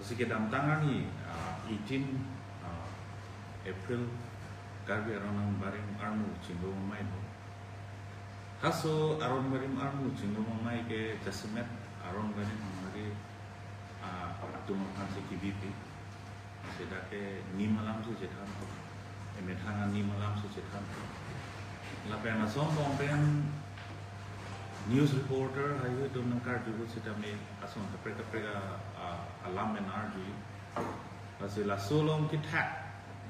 Kasi kedam tangani 18 April karbi aron barim armu cinggo mai bo. Haso aron barim armu cinggo mai ke jasmet aron barim mari tumakan si KBP. Sedake ni malam su jetan ko. Emethangan ni malam su jetan ko. Lapen asombong pen news reporter hayu dum nangkar jugo sedame ason kapre-kapre alam menarji. Pasila solong kita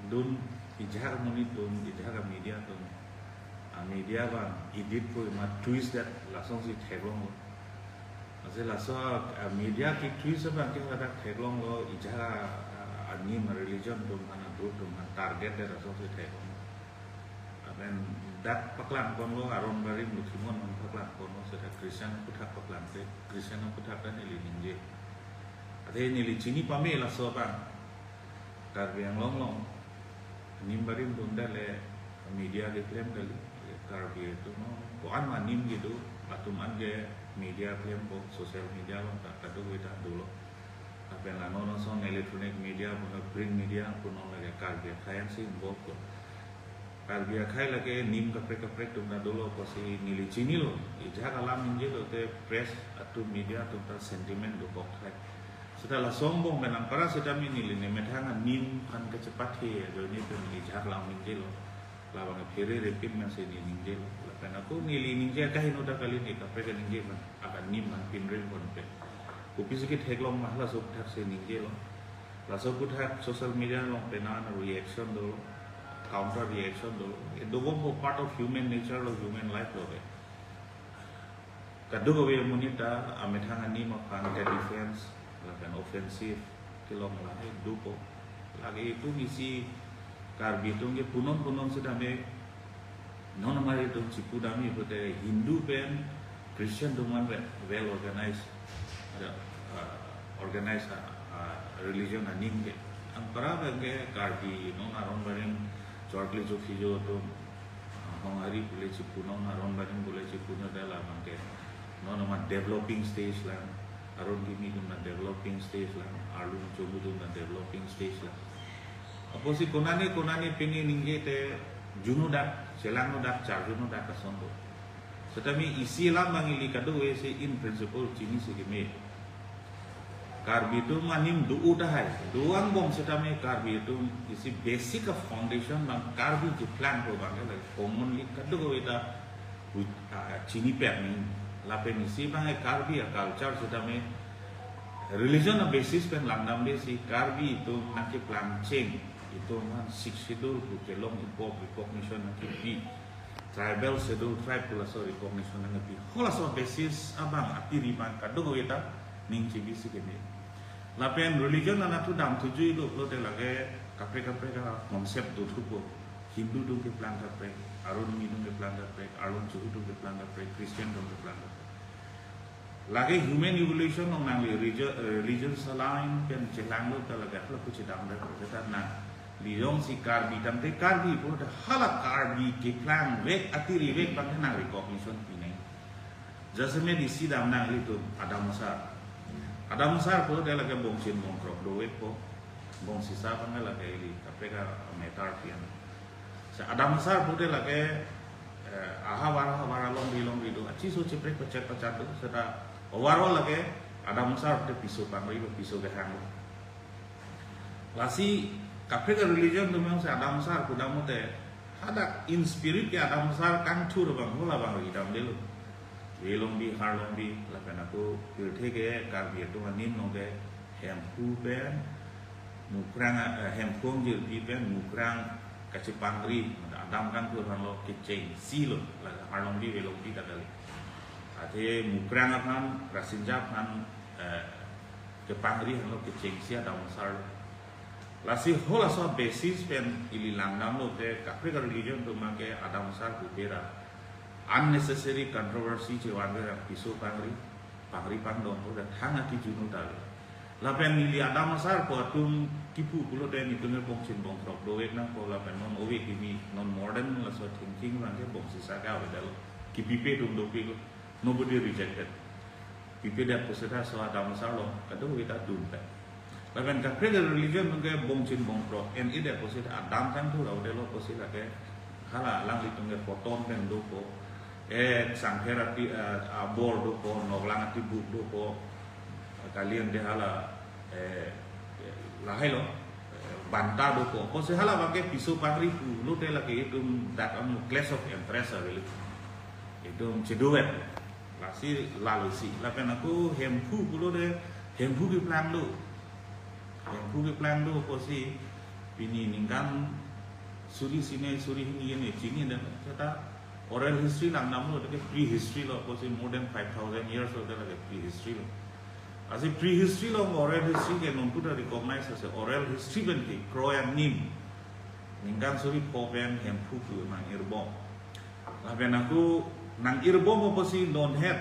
dun ijhar muni dun ijhar media dun media bang edit ko ma twist that lasong si theglong pasila so media ki twist bang ki ada theglong lo ijhar ani ma religion dun mana group dun target der lasong si theglong aben dat paklan kon lo aron bari muslimon mon paklan kon lo seda Christian puthak paklan te Christian puthak kan ili ninje ade nili chini pame la so bang karbiang long nimbarin tunda le media de claim kali karbi itu no ko an manim gitu atum anje media claim ko social media lo tak kado kita dulu apa yang no son electronic media pun print media pun no lagi karbi khayan sih bok ko karbi khai lagi nim kapre tunda dulu ko si nili chini lo ija alam inje lo te press atum media tunda sentiment do bok khai setelah sombong dan angkara sudah minilin medangan nim kan kecepat he jadi itu nijar lang minjil lawang kiri repeat masih ni ninjil karena aku nili ninja kahin udah kali ni tapi kan ninjil man akan nim man pinrin pun pe kupi sedikit heglong mah lah subtak se ninjil lah subtak social media long penan reaction dulu counter reaction dulu itu वो part of human nature or human life loh be kadang gue munita amedangan nim akan defense lakukan ofensif kilong lagi dupo lagi itu misi karbi itu nge punon sudah me non mari itu cipu dami pada Hindu pen Christian dengan well organized organized religion aning ke angkara bagi karbi non aron bareng jorkli jokijo tu hari boleh cipu non aron bareng boleh cipu dalam angke non nama developing stage lah aron gini tu na developing stage lah, alun coba tu na developing stage lah. Apa sih konani pengen ninge te juno dak, selang dak car juno dak kasonto. Setami isi lah mangili kado se in principle cini segini. Karbi tu manim du udahai, duang bom setami karbi tu isi basic of foundation mang karbi di plan ko bangga lagi. Commonly kado ita cini pek ni. Lapen isi bang karbi ya culture sudah me religion na basis pen langdam besi karbi itu nanti plancing itu man six schedule bukelong ipok recognition nanti bi tribal schedule tribe pula so recognition nanti hola so basis abang ati riban kado kita ning cibi si kene lapen religion na tu dam tuju itu lo te lage kapre konsep tu tupo Hindu tu ke plan kapre Arun minum ke plan kapre Arun suhu tu ke plan kapre Christian tu ke plan kapre lagi human evolution nong nang religion selain kan celang lo talaga lo ku cedang dah kita na liong si karbi tamte karbi pun dah halak karbi ke plan wek atiri wek bang nang recognition pinai jasa me di sidam nang itu Adam Musar pun dia lagi bongsin mongkrok doet po bong sisa pang lagi ini kapre ka metar pian Adam Musar pun dia lagi wara long di do aci so cepre pecet tu serta waro lagi Adam Musar te piso pangri piso ke hang lasi kapre ka religion tu memang Adam Musar kuda mote ada in spirit ke Adam Musar kang tur bang hola bang idam delu welong bi harlong bi lapen aku pilthe ke karbi tu anin no ke hempu ben mukrang hempong jil bi ben mukrang kacipangri Adam kan tu lo kecing silo lah harlong bi welong bi kadali ate mukrang kan rasinjap kan kepangri lo kecing si Adam Musar lasi hola so basis pen ili langdam lo te kapre ka religion tu make Adam Musar ku bera unnecessary controversy cewan bera piso pangri pangdong udah hanga ki junu tali lapen ili Adam Musar ko tum kipu pulo te ni tunel bongsin bongkrok doek nang ko lapen non owe kimi non modern la so thinking man ke bongsi saka wedal kipipe tum dopi nobody rejected pipe dat poseda so Adam Musar lo kado kita dumpe Laban kapre religion mungkin bong chin bong pro and ide posit adam kan tu lau delo posit lagi hala lang itu nggak foton kan doko sangkera ti abor doko noglang ti buk doko kalian deh hala lahai lo banta doko posit hala pakai pisau pangri tu lu deh lagi itu that on class of interest really itu ceduet lasi lalu si lapan aku hempu pulo deh hempu di plan lu hempu di plan lu posi ini ningkan suri sini suri ini cini dan kata oral history lang namun ada prehistory lo posi more than 5,000 years ada lagi prehistory lo asal prehistory lo oral history ke non pun recognize as oral history benci kroyan nim ningkan suri popen hempu tu nang irbom lapan aku nang irbom apa sih non head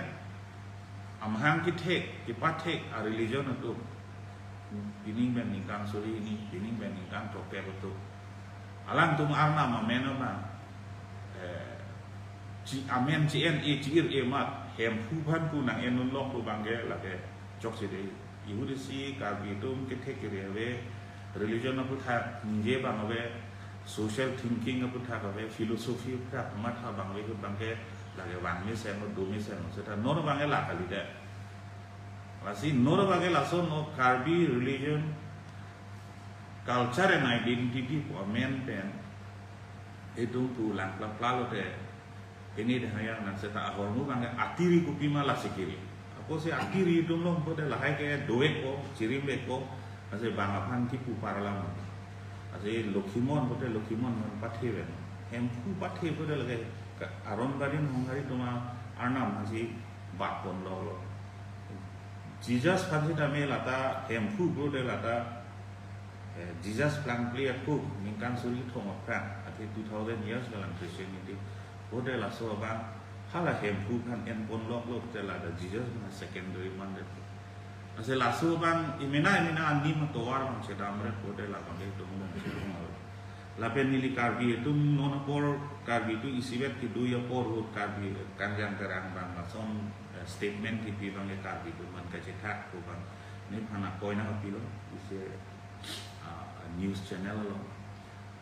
amhang kita take a religion itu ini ben ningkang suri ini ben ningkang proper itu alang tum arna mamen apa ci amen ci en e ci ir e mat hem huban ku nang enun lok ku bangge lage jok si dei ihudi si ka bitum ke take rewe religion apa tha nje bang awe social thinking apa tha awe philosophy apa mat ha bang we ku bangge lagi wang ni sen do mi sen seta nor bange la kali de lasi nor bange la so no karbi religion culture and identity for men pen itu tu lang plalo de ini dah yang nang seta ahormu bange atiri ku pima la sikiri apa se atiri itu no bode la hai ke doek ko cirim be ko ase bangapan tipu paralam ase lokhimon bode lokhimon pathe ben hempu pathe bode lage aron barin hongari tuma arnam masih bakon lo Jesus pasti kami lata hempu bro de lata Jesus plan play aku ningkan suri thong apran ati 2000 years dalam Christianity bode la so bang hala hempu kan en pon lo de lata Jesus na secondary man de ase la so bang imena anim to war bang sedamre bode la bang itu lapen nili karbi itu monopol karbi itu isibet tidu ya por karbi kanjang terang bang langsung statement di bang karbi itu man kacetak ko bang ni pana koina kapilo isi news channel lo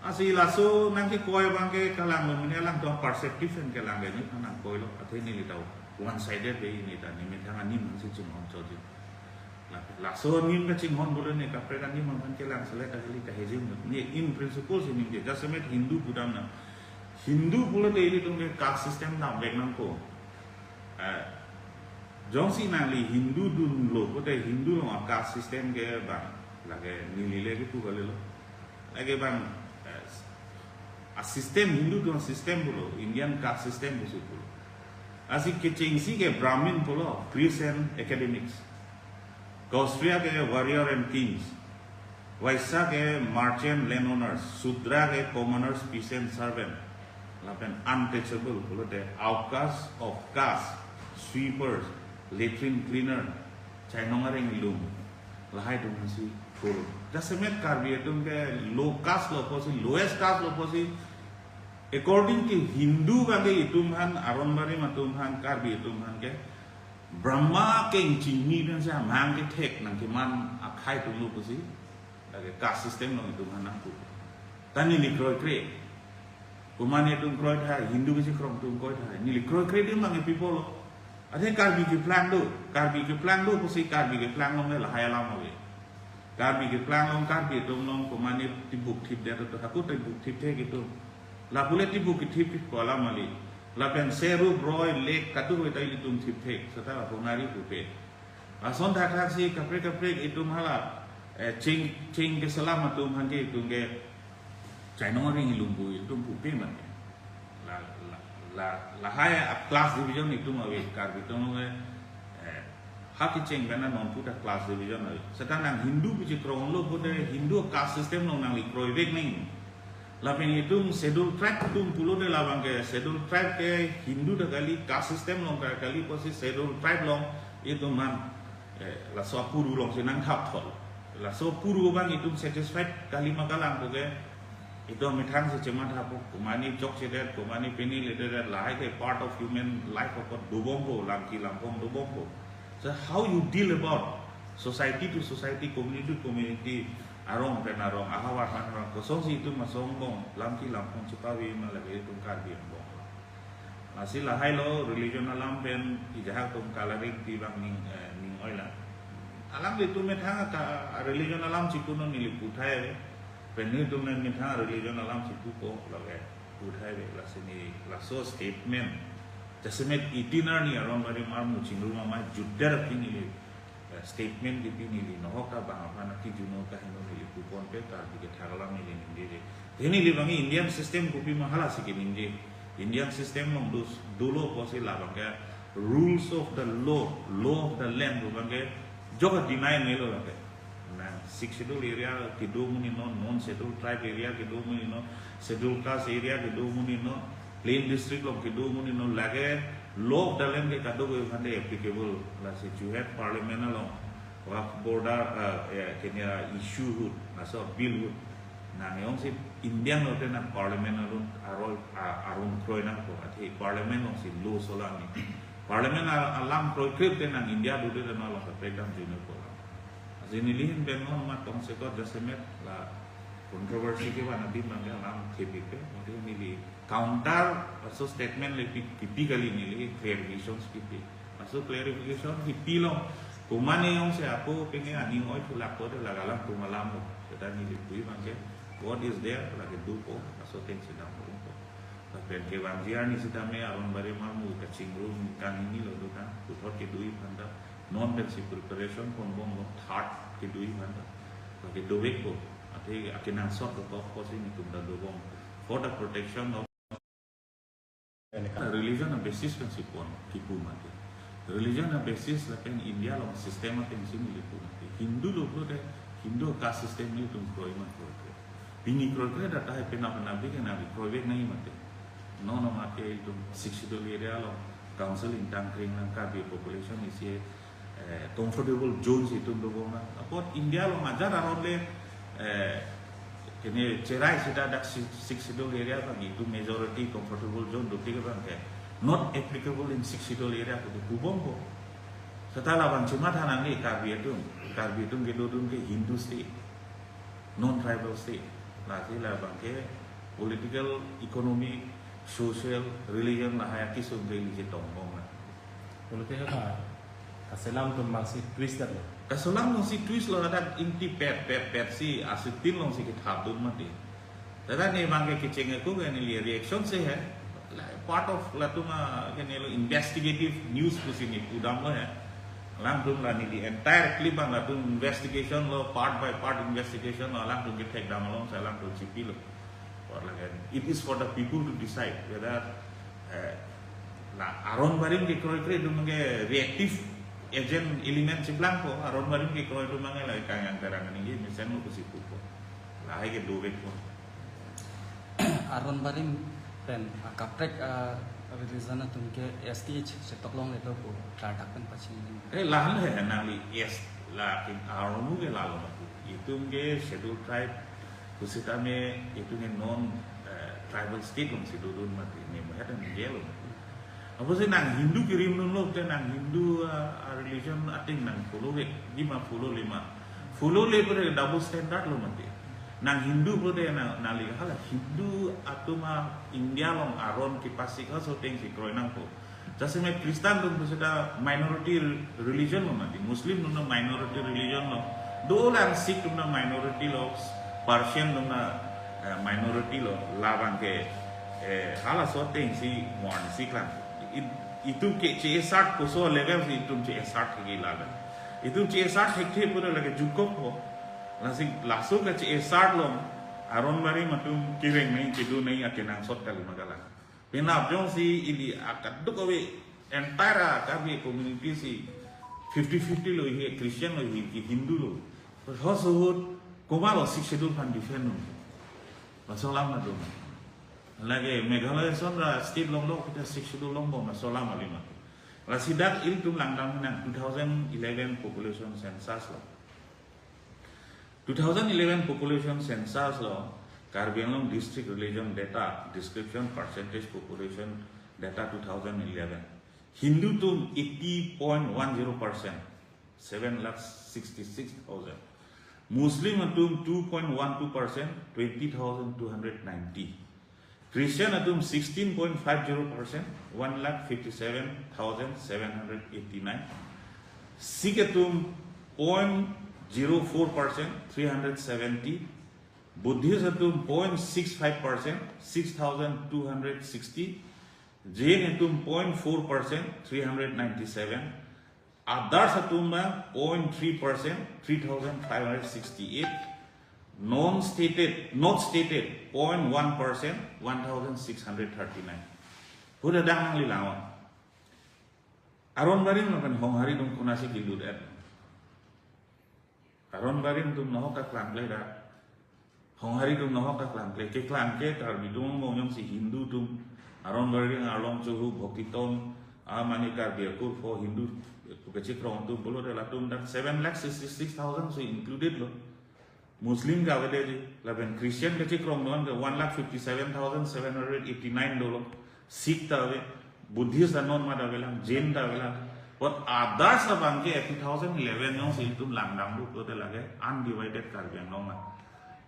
asi laso nang ki koi bang ke kalang lo ni lang do perceptive ke lang ni pana koi lo athe nili tau one sided be ini ta ni metang ani man si chung on choji laso nim ka chinghon bole ne ka preda nim man ke lang sele ka kali ka hejim ni in principle se nim je jasemet hindu budam na hindu bole de ini tung caste system na bek nang ko jong si na li hindu dun lo ko de hindu no caste system ke bang lage ni lile ke tu gale lo lage bang a system hindu dun system bolo indian caste system busu bolo asik ke chingsi ke brahmin bolo priests and academics Gaustria ke warrior and kings, Vaisya ke merchant landowners, Sudra ke commoners, peasant servant, lapen untouchable, bolo de outcasts of caste, sweepers, latrine cleaner, chainongaring lum, lahai tu masih bolo. Jasemet karbi itu ke low caste lo posi, lowest caste lo posi, according to Hindu bagi itu man aron bari matumhan karbi itu man ke Brahma keng cini dan saya mang ke tek nang kiman akai tu lu pusi, lagi caste system nang itu man aku. Tani ni kroy kre, kuman itu kroy thai Hindu bisi krong tu kroy thai, ni kroy kre dia mang people lo. Ada karbi ke plan do pusi karbi ke plan lo lah hai alam lagi. Karbi ke plan lo karbi tu lo kuman itu tibuk tip dia tu aku tibuk tip tek itu. Lah boleh tibuk tip ko alam lagi. Lapen seru broy lek katu kita itu tip setelah pengari pupe. Ason dah si kaprek itu malah cing keselamat tu hange itu nge China orang ilumbu itu pupe mana. La haya class division itu mawe karbi itu mawe haki cing bena non puta class division mawe. Sekarang Hindu bici krong lo puta Hindu caste system nong nang likroy vek nih. Lapen itu schedule tribe itu pulau de labang ke schedule tribe ke Hindu dah kali caste system long kali posisi schedule tribe long itu man la so puru long senang hap thol la so puru bang itu satisfied kali makalang tu ke itu mitang secemat hapu kumani jok sedet kumani peni leder lahai ke part of human life of dubongko langki lampong dubongko so how you deal about society to society, community to community, arong pen arong ahawat arong kosong si itu masong bong lamki lampong cipawi malagi itu karbi bong. Masih lah hai lo religion alam pen ijahak tum kalaring tibang ning oila. Alam itu metang ka religion alam cikuno niliputai, pen itu metang religion alam cipuko lagi putai lah sini lah so statement. Jasemet itinerary around bari marmu cingru mama judar kini statement di pinili nohoka bang apa nanti juno ka hino ni kupon pe tar di thagalam ni ni ini libangi Indian system kupi mahala sikin Indian system long dulu posi la bang rules of the law of the land bang joka deny melo la na scheduled area kido muni no non scheduled tribe area kido muni no scheduled caste area kido muni no plain district of kido muni no lage law of the land ke kado ko khande applicable la se juhet parliament along wak border kenya issue hut naso bill hut na neong si Indian no na parliament alun arun kroina ko ati parliament no si law sola ni parliament alam pro krip na India do de na la program june ko azini lihin ben no ma tong se ko jasemet la controversy ke wana di mangga alam kepi pe ni counter also statement lebih typically nili clarifications gitu masuk clarification hipi lo kumane yang saya aku pengen ani oi tulak ko de lagalam kumalam kita nili pui mangke what is there lagi dupo masuk ten sedang ko tapi ke banjir ni sedame aron bare mamu ke cingru kan ini lo kan putot ke dui panda non basic preparation kon bom third ke dui panda lagi dowek ko ati akinang sot ko posing itu dah dobong for the protection of religion na basis kan sipon kipu mati religion na basis la pen India lo sistema pen sini lipu mati Hindu lo bro de Hindu ka sistem ni tum kroi ma kroi bini kroi data hai pen apa nabi kan nabi kroi nahi mati no mati itu 62 area lo council in tangkring lang ka bi population isi comfortable zones itu do na apot India lo ngajar aron le kini cerai sudah ada 62 area bagi itu majority comfortable zone do tiga bang not applicable in 62 area itu kubong ko setelah bang cuma tanang ni karbi itu gedodun ke Hindu state non tribal state lagi lah bang ke political economic social religion lah hayaki sungguh ini tombong lah politik apa kaselam tu masih twist dah kaselam masih twist lo ada inti pet si asitin lo si kita dun mati. Tadi ni bangke kiceng aku kan ni reaction sih है part of lah tu mah kan ni investigative news tu sini udam lo ya. Lang tu lah ni di entire clip bang lah tu investigation lo part by part investigation lo lang tu kita take down lo saya lang tu cipi lo. It is for the people to decide whether lah aron baring ke koi-koi tu mangke reactive agent elemen seblang ko aron marim ke ko itu mangai lai kang antarangan ini misalnya ko sipu ko lai ke dowek ko aron marim pen kaprek religion tumke STH setoklong leto ko tadakan pachin lahan hai nali yes lakin aron mu ke lalo itu nge schedule tribe kusita me itu nge non tribal state long sidurun mati ne mahata ngelo apa sih nang Hindu kirim nulok dan nang Hindu religion ating nang follow 5 follow 5 pada double standard lo mati nang Hindu pada nang lihat lah Hindu atau mah India long aron kipasi kau so teng si kroi nang ko jasa me Kristen tu sudah minority religion lo mati Muslim tu minority religion lo do orang Sikh tu minority lo Persian tu minority lo lawan ke hala so teng si mon si klan itu ke C60 ko so level si itu C60 ke laga itu C60 hekte pura lage jukop ho langsung ke C60 lo aron mari matum kireng nahi kidu nahi akenang sot kali magala penap jong si ili akad do ko entire kabi community si 50-50 lo hi Christian lo hi Hindu lo ho so komalo si schedule fan defend no masalah ma do lagi Meghalaya Sondra state long kita 62 long bom masalah malima la sidak il tum langdang nang 2011 population census lo 2011 population census lo Karbi Anglong district religion data description percentage population data 2011 Hindu tum 80.10% 7,66,000. Muslim atum 2.12%, 20,290. Christian atum 16.50%, 1,57,789. Sikh atum 0.04%, 370. Buddhist atum 0.65%, 6,260. Jain atum 0.4%, 397. Others atum 0.3%, 3,568. Not stated 0.1%, 1,639. Huda dang lilawan. Aron barin nakan honghari dum kunasi gilud at. Aron barin dum nohok ka klangklay da. Honghari dum nohok ka klangklay. Ke klangke tar bidung monyong si Hindu dum. Aron barin along chuhu bhaktiton amanikar biakur for Hindu. Kecik rong tu bolo de latum dan 7,66,000 so included lo. Muslim ka wale ji laben Christian kecik rong non ke 1,57,789 dolo. Sikh ta we Buddhist da non ma da welang Jain da welang. But others sa bangke 2011 yong si tum langdang lu to de lage undivided Karbiang long ma.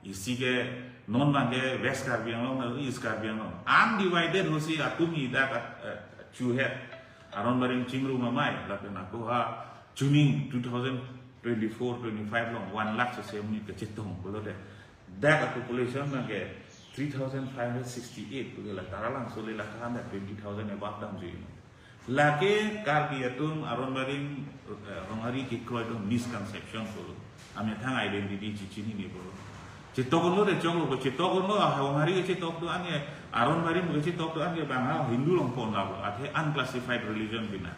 Isi ke non bangke West Karbiang long East Karbiang long. Undivided ho si atum ida ka chuhe. Aron baring cingru mamai, lapen aku tuning 2024-25 long 1 lakh sesemni kecetong bolo deh. That population nage 3,568 tu la taralang sole la kan 20,000 above dam ji. Lake karbi atum aron baring rongari ki kroidong misconception solo. Ame thang identity cicini ni bolo. Cetok lo de chong lo cetok lo rongari cetok tu ane aron baring cetok tu ane bang Hindu long pon la ate unclassified religion bina.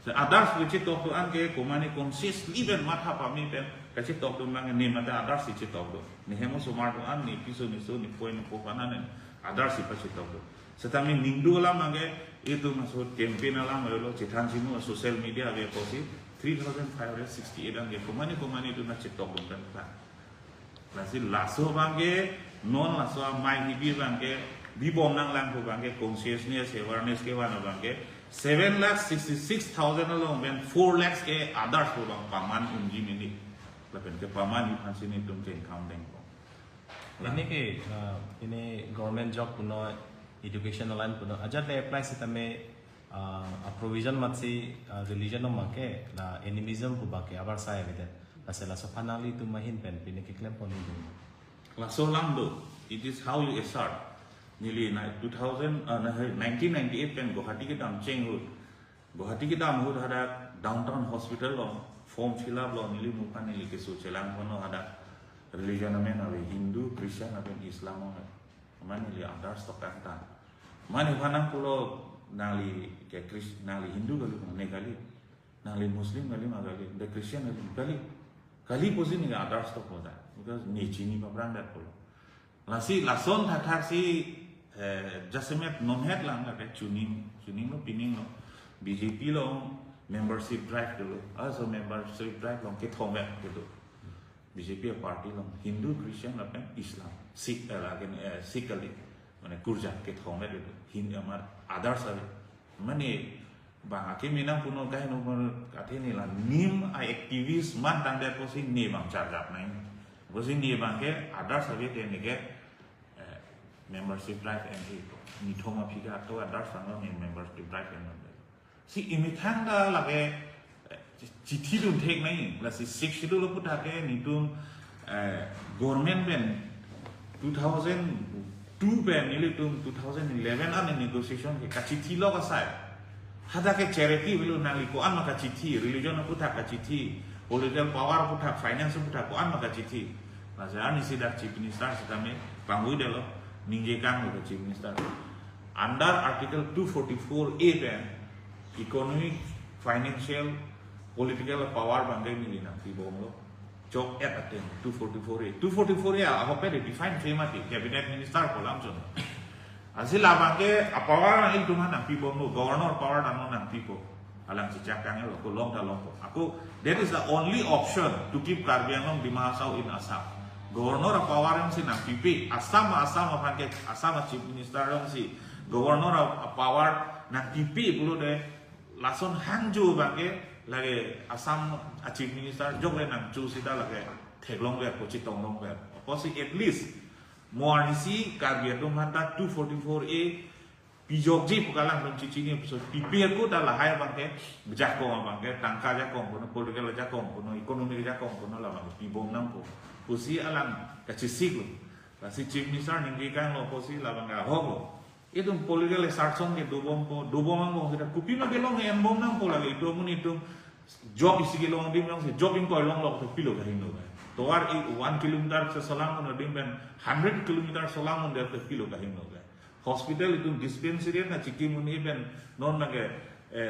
Se others cetok tu ane komani consist even matha pami pen cetok tu mang ni mata others cetok tu. Ni hemo sumar tu ane piso ni point po panan others pa cetok tu. Setami Hindu la mange itu masuk campaign la lo cetan sinu social media ave posi 3,568 ane komani tu na cetok tu kan. Nasi lasso bangke non lasso mai hibi bangke di bom nang lang ko bangke consciousness awareness ke wana bangke 7,66,000 along ben 4 lakhs ke others ko bang paman unji mini lapen ke paman di pansin itu jen counting ko. Ini ke ini government job puno education line puno aja le apply si tame provision matsi religion no make la animism pu bake abar saya bete. Asal so finally tu mahin pen pine ke claim poni dum. Lasso lando it is how you assert. Nili 1998 pen Guwahati ke dam Chenghut. Guwahati ke dam hut ada downtown hospital lo form fill up lo nili mukan nili ke so chelang kono ada religion men ave Hindu, Christian ave Islam ave. Man nili ada stok kan. Man ifanang pulo nali ke Christian nali Hindu kali negali. Nali Muslim kali magali, the Christian kali. Kali posi ni ada stok hoda, because ni cini pabrang dat polo. Lasi lason hathak si jasemet non head lang ada tuning lo pining lo BJP lo membership drive dulu, also membership drive lo ke thong bet gitu. BJP party lo Hindu Christian apa Islam Sikh lagi Sikh kali, mana Gurjat ke thong bet gitu. Hindu amar others ada, mana bang akhir minang puno kaya nomor kati ni lah nim aktivis man tang dia posi ni bang cargap nain posi ni bang ke ada sahaja dia ni ke membership drive NT ni thoma pika atau ada sana ni membership drive NT si imitang dah lagi citi dun take nain lah si 6 itu lo pun dah ke ni dun government ben 2002 ben ni dun 2011 an negotiation ke kaciti lo kasai. Hada ke charity bilu nali ko an maka citi religion aku tak citi political power aku tak finance aku tak ko an maka citi masalah ni sidak chief minister setame pangui delo ningjekan ko chief minister under article 244A pen economic financial political power banggai milina ti bomlo chok at aten 244A apa pe define famati cabinet minister ko lamjon Asil labang ke power itu mana people no governor power dan non people alang cicakang lo ko long dalong ko aku that is the only option to keep Karbiang di Mahasau in Assam governor power yang si nang pipi Assam apa ke Assam chief minister yang si governor power nang pipi bulu de lason hangju bangke lagi Assam Chief Minister jok le nang chu sita lagi theklong le ko chi tong long le posi at least mornisi Karbi Atom hanta 244A pijok ji pukalang dong cici ni so pipir ko dah lahai bangke bejakong bangke tangka jakong kono political jakong kono ekonomi jakong kono lah bangke pibom nang ko posi alang kacisik lo kasi Chief Minister ninggi kang lo posi lah bangke hok lo itu political sarson ke dubom ang mo kita kupi na gelong en bom nang ko lagi itu mun itu job isi gelong dim yang job in ko long lo to pilo ka hindo to ar 1 kilometer sa salang no dim ben 100 kilometer salang on der to pilo ka hindo hospital itu dispensary na ciki muni ben non nage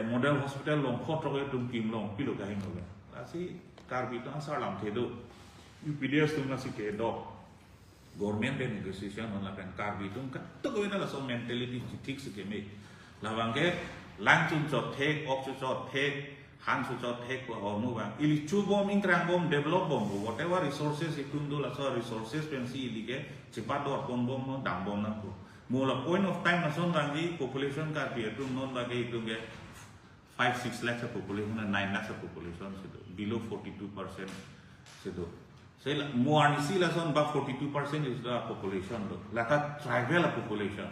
model hospital long khotro itu kim long pilo ka hindo asi Karbi to asar lam thedo UPDS tum na sike do government de negotiation on la kan Karbi tum ka to ko na la so mentality ঠিক sike me la bangke lang chun chot thek ok chot thek han su chot thek ko homu bang ili chu bom inkrang bom develop bom whatever resources itundu la so resources pensi ilige cepat do bom no dam bom na ko mula point of time nason rangi population Karbi Atom non bagi itu ge 5-6 lakhs population 9 lakhs population situ below 42% situ saya muarnisi lah son ba 42% is the population do lata tribal population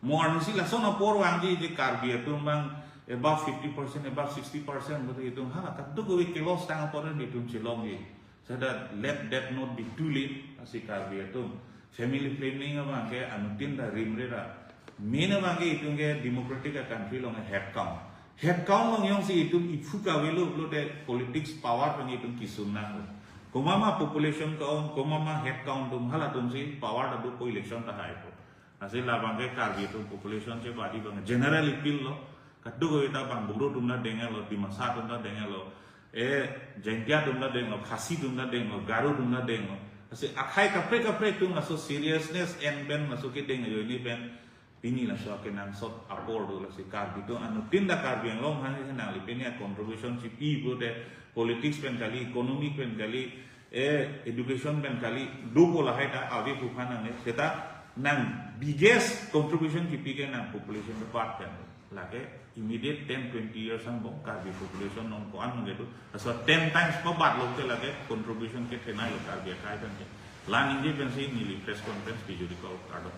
muarnisi lah son apor wangi je Karbi Atom bang above 50% above 60% betul itu ha kat tu go kilos tang apor ni tum cilong ye sada let that not be too late asi Karbi Atom family planning abang ke anutin da rimre da main abang ke itu ke democratic country long head count long yang si itu ifuka welo lo de politics power pang itu kisunna komama population count komama head count tum hala tum si power da do ko election ta hai ko asil abang ke Karbi Atom population che badi bang generally pil lo kaddu go ita bang buru tum na denga lo dimasa tum na denga lo jengkia tum na denga khasi tum na denga garu tum na denga kasi akai kapre tu naso seriousness and ben naso kita ngayon ni ben ini lah so akan ansot apor do lah si Karbi tu anu tindak Karbi yang long hani senang lipeni contribution si people de politics ben kali ekonomi ben kali education ben kali dua lah hai ta awi bukan nang kita nang biggest contribution kita nang population department lagi immediate 10-20 years ang bong Karbi population nong kuan gitu so 10 times pabat lo ke lagi contribution ke tenai lo Karbi kai kan lan ini pensi nili press conference di judicial kado